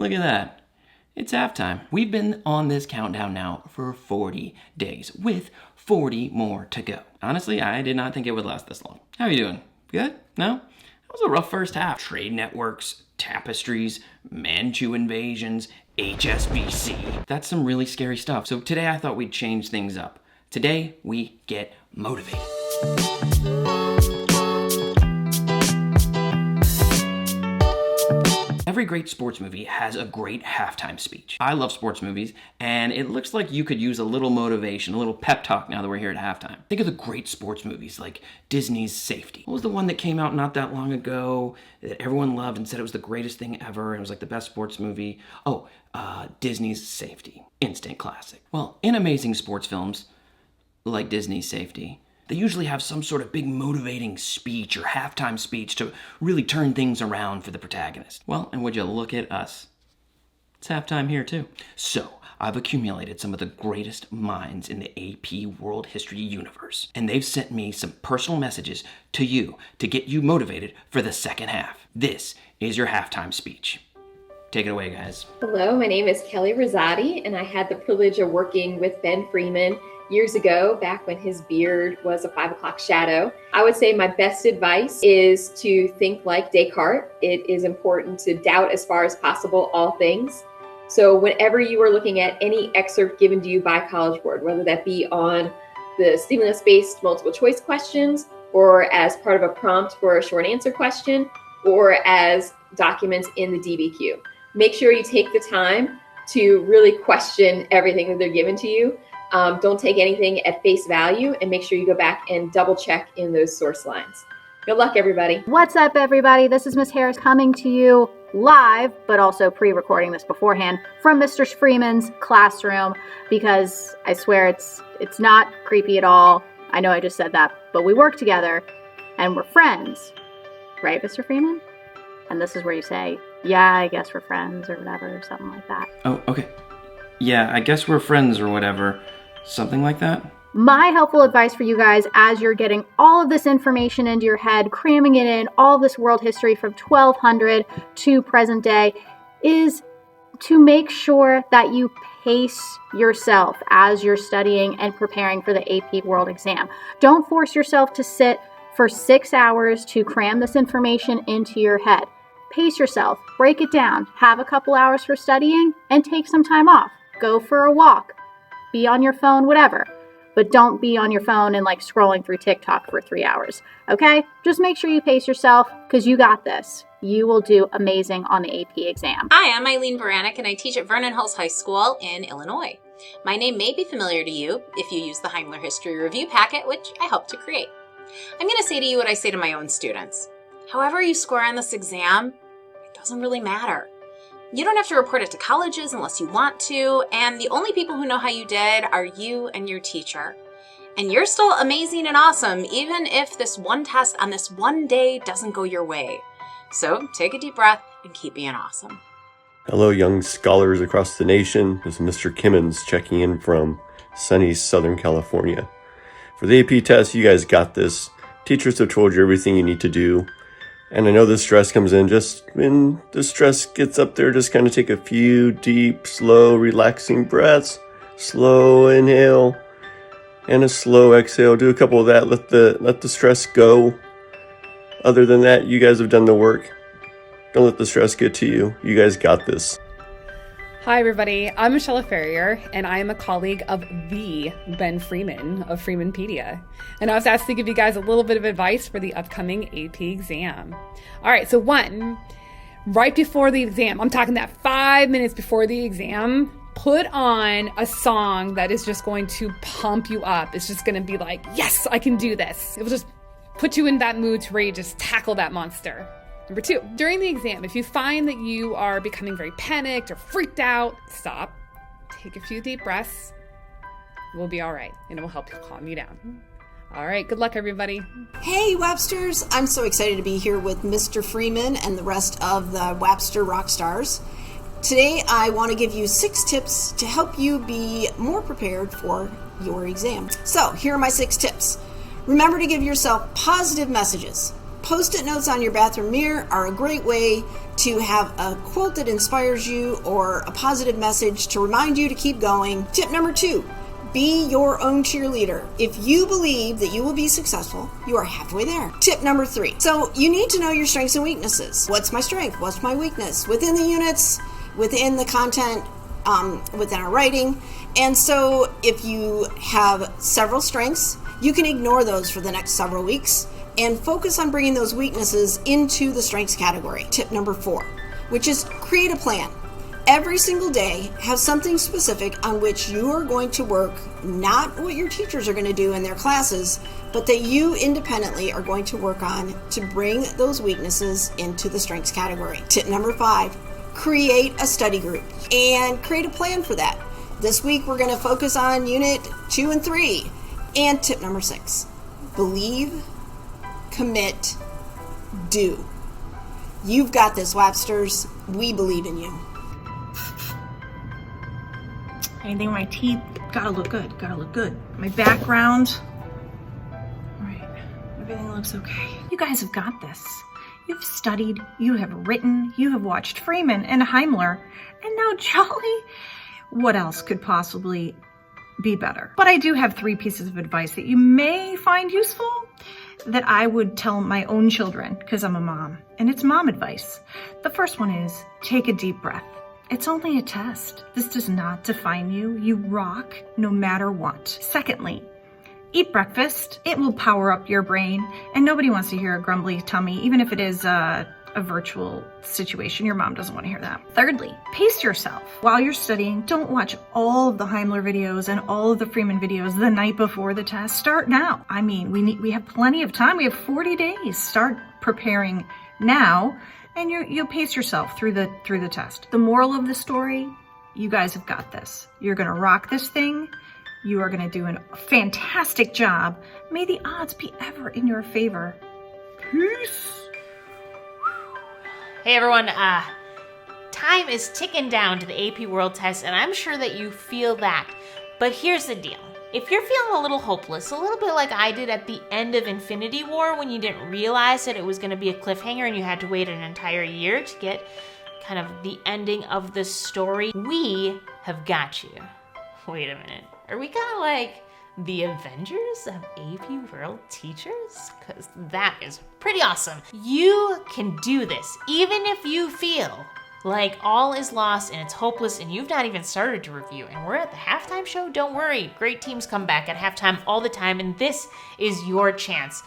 Look at that. It's halftime. We've been on this countdown now for 40 days, with 40 more to go. Honestly, I did not think it would last this long. How are you doing? Good? No? That was a rough first half. Trade networks, tapestries, Manchu invasions, HSBC. That's some really scary stuff. So today I thought we'd change things up. Today, we get motivated. Every great sports movie has a great halftime speech. I love sports movies, and it looks like you could use a little motivation, a little pep talk now that we're here at halftime. Think of the great sports movies like Disney's Safety. What was the one that came out not that long ago that everyone loved and said it was the greatest thing ever, and it was like the best sports movie? Disney's Safety. Instant classic. Well, in amazing sports films, like Disney's Safety, they usually have some sort of big motivating speech or halftime speech to really turn things around for the protagonist. Well, and would you look at us? It's halftime here too. So, I've accumulated some of the greatest minds in the AP World History universe, and they've sent me some personal messages to you to get you motivated for the second half. This is your halftime speech. Take it away, guys. Hello, my name is Kelly Rizzotti, and I had the privilege of working with Ben Freeman years ago, back when his beard was a 5 o'clock shadow. I would say my best advice is to think like Descartes. It is important to doubt as far as possible all things. So whenever you are looking at any excerpt given to you by College Board, whether that be on the stimulus-based multiple choice questions, or as part of a prompt for a short answer question, or as documents in the DBQ, make sure you take the time to really question everything that they're given to you. Don't take anything at face value, and make sure you go back and double check in those source lines. Good luck, everybody. What's up, everybody? This is Miss Harris coming to you live, but also pre-recording this beforehand from Mr. Freeman's classroom, because I swear it's not creepy at all. I know I just said that, but we work together and we're friends. Right, Mr. Freeman? And this is where you say, yeah, I guess we're friends or whatever, or something like that. Oh, okay. Yeah, I guess we're friends or whatever. Something like that? My helpful advice for you guys as you're getting all of this information into your head, cramming it in, all of this world history from 1200 to present day, is to make sure that you pace yourself as you're studying and preparing for the AP World exam. Don't force yourself to sit for 6 hours to cram this information into your head. Pace yourself, break it down, have a couple hours for studying, and take some time off. Go for a walk. Be on your phone, whatever. But don't be on your phone and like scrolling through TikTok for 3 hours, okay? Just make sure you pace yourself, because you got this. You will do amazing on the AP exam. Hi, I'm Branek, and I teach at Vernon Hills High School in Illinois. My name may be familiar to you if you use the Heimler History Review packet, which I helped to create. I'm going to say to you what I say to my own students. However you score on this exam, it doesn't really matter. You don't have to report it to colleges unless you want to, and the only people who know how you did are you and your teacher. And you're still amazing and awesome, even if this one test on this one day doesn't go your way. So take a deep breath and keep being awesome. Hello, young scholars across the nation. This is Mr. Kimmins checking in from sunny Southern California. For the AP test, you guys got this. Teachers have told you everything you need to do. And I know the stress comes in. Just when the stress gets up there, just kind of take a few deep, slow, relaxing breaths. Slow inhale and a slow exhale. Do a couple of that. Let the stress go. Other than that, you guys have done the work. Don't let the stress get to you. You guys got this. Hi, everybody. I'm Michelle Farrier, and I am a colleague of the Ben Freeman of FREEMAN-PEDIA. And I was asked to give you guys a little bit of advice for the upcoming AP exam. All right, so one, right before the exam, I'm talking that 5 minutes before the exam, put on a song that is just going to pump you up. It's just going to be like, yes, I can do this. It will just put you in that mood to ready to just tackle that monster. Number two, during the exam, if you find that you are becoming very panicked or freaked out, stop, take a few deep breaths. We'll be all right, and it will help calm you down. All right, good luck, everybody. Hey, Websters. I'm so excited to be here with Mr. Freeman and the rest of the Webster rock stars. Today, I want to give you 6 tips to help you be more prepared for your exam. So, here are my 6 tips. Remember to give yourself positive messages. Post-it notes on your bathroom mirror are a great way to have a quote that inspires you or a positive message to remind you to keep going. Tip number 2, be your own cheerleader. If you believe that you will be successful, you are halfway there. Tip number 3. So you need to know your strengths and weaknesses. What's my strength? What's my weakness? Within the units, within the content, within our writing. And so if you have several strengths, you can ignore those for the next several weeks and focus on bringing those weaknesses into the strengths category. Tip number 4, which is create a plan. Every single day, have something specific on which you are going to work, not what your teachers are going to do in their classes, but that you independently are going to work on to bring those weaknesses into the strengths category. Tip number 5, create a study group and create a plan for that. This week, we're going to focus on Unit 2 and 3. And tip number 6, believe, commit, do. You've got this, Websters. We believe in you. Anything with my teeth, gotta look good, gotta look good. My background, all right, everything looks okay. You guys have got this. You've studied, you have written, you have watched Freeman and Heimler, and now Jolly. What else could possibly be better? But I do have 3 pieces of advice that you may find useful that I would tell my own children, because I'm a mom, and it's mom advice. The first one is take a deep breath. It's only a test. This does not define you. You rock no matter what. Secondly, eat breakfast. It will power up your brain, and nobody wants to hear a grumbly tummy, even if it is a virtual situation. Your mom doesn't want to hear that. Thirdly, pace yourself. While you're studying, don't watch all of the Heimler videos and all of the Freeman videos the night before the test. Start now. I mean, we have plenty of time. We have 40 days. Start preparing now, and you'll pace yourself through the test. The moral of the story, you guys have got this. You're going to rock this thing. You are going to do a fantastic job. May the odds be ever in your favor. Peace. Hey everyone, time is ticking down to the AP World Test, and I'm sure that you feel that. But here's the deal. If you're feeling a little hopeless, a little bit like I did at the end of Infinity War when you didn't realize that it was going to be a cliffhanger and you had to wait an entire year to get kind of the ending of the story, we have got you. Wait a minute. Are we kind of like the Avengers of AP World Teachers? Because that is pretty awesome. You can do this, even if you feel like all is lost and it's hopeless and you've not even started to review. And we're at the halftime show. Don't worry. Great teams come back at halftime all the time, and this is your chance.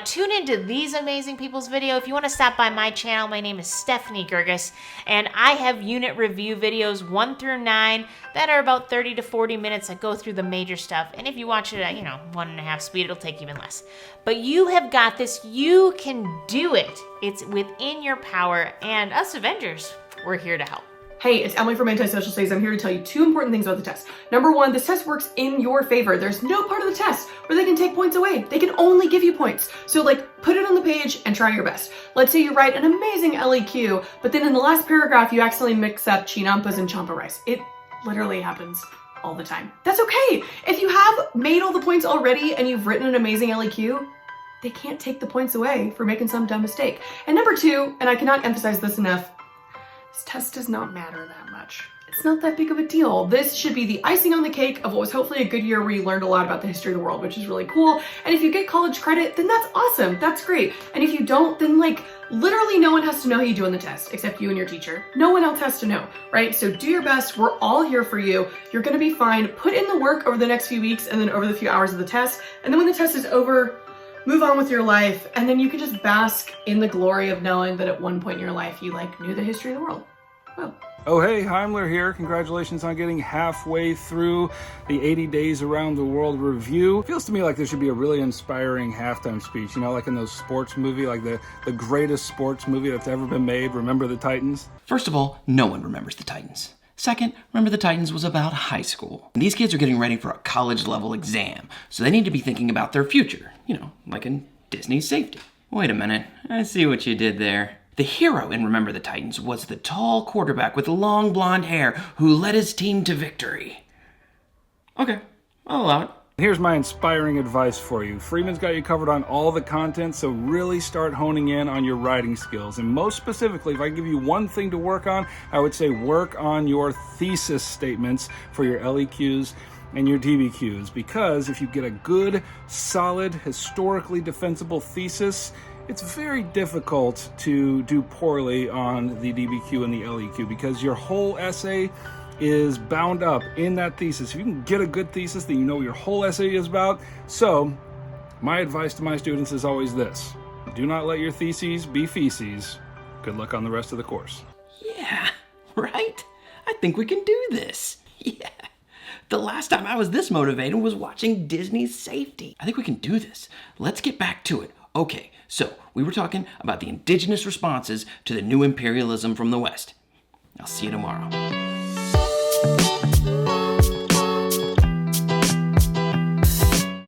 Tune into these amazing people's video. If you want to stop by my channel, my name is Stephanie Gorges, and I have unit review videos 1 through 9 that are about 30 to 40 minutes that go through the major stuff. And if you watch it at, 1.5 speed, it'll take even less. But you have got this. You can do it. It's within your power, and us Avengers, we're here to help. Hey, it's Emily from Anti-Social Studies. I'm here to tell you 2 important things about the test. Number 1, this test works in your favor. There's no part of the test where they can take points away. They can only give you points. So put it on the page and try your best. Let's say you write an amazing LEQ, but then in the last paragraph, you accidentally mix up chinampas and champa rice. It literally happens all the time. That's okay. If you have made all the points already and you've written an amazing LEQ, they can't take the points away for making some dumb mistake. And number 2, and I cannot emphasize this enough, this test does not matter that much. It's not that big of a deal. This should be the icing on the cake of what was hopefully a good year where you learned a lot about the history of the world, which is really cool. And if you get college credit, then that's awesome. That's great. And if you don't, then literally no one has to know how you do on the test except you and your teacher. No one else has to know, right? So do your best. We're all here for you. You're gonna be fine. Put in the work over the next few weeks and then over the few hours of the test. And then when the test is over, move on with your life, and then you can just bask in the glory of knowing that at one point in your life you knew the history of the world. Well. Oh hey, Heimler here. Congratulations on getting halfway through the 80 Days Around the World review. Feels to me like there should be a really inspiring halftime speech, like in those sports movie, like the greatest sports movie that's ever been made, Remember the Titans? First of all, no one remembers the Titans. Second, Remember the Titans was about high school. And these kids are getting ready for a college-level exam, so they need to be thinking about their future, like in Disney's safety. Wait a minute, I see what you did there. The hero in Remember the Titans was the tall quarterback with the long blonde hair who led his team to victory. Okay, I'll allow it. Here's my inspiring advice for you. Freeman's got you covered on all the content, so really start honing in on your writing skills. And most specifically, if I give you one thing to work on, I would say work on your thesis statements for your LEQs and your DBQs. Because if you get a good, solid, historically defensible thesis, it's very difficult to do poorly on the DBQ and the LEQ because your whole essay is bound up in that thesis. If you can get a good thesis, then you know what your whole essay is about. So my advice to my students is always this: do not let your theses be feces. Good luck on the rest of the course. Yeah, right? I think we can do this. Yeah. The last time I was this motivated was watching Disney's Safety. I think we can do this. Let's get back to it. Okay, so we were talking about the indigenous responses to the new imperialism from the West. I'll see you tomorrow.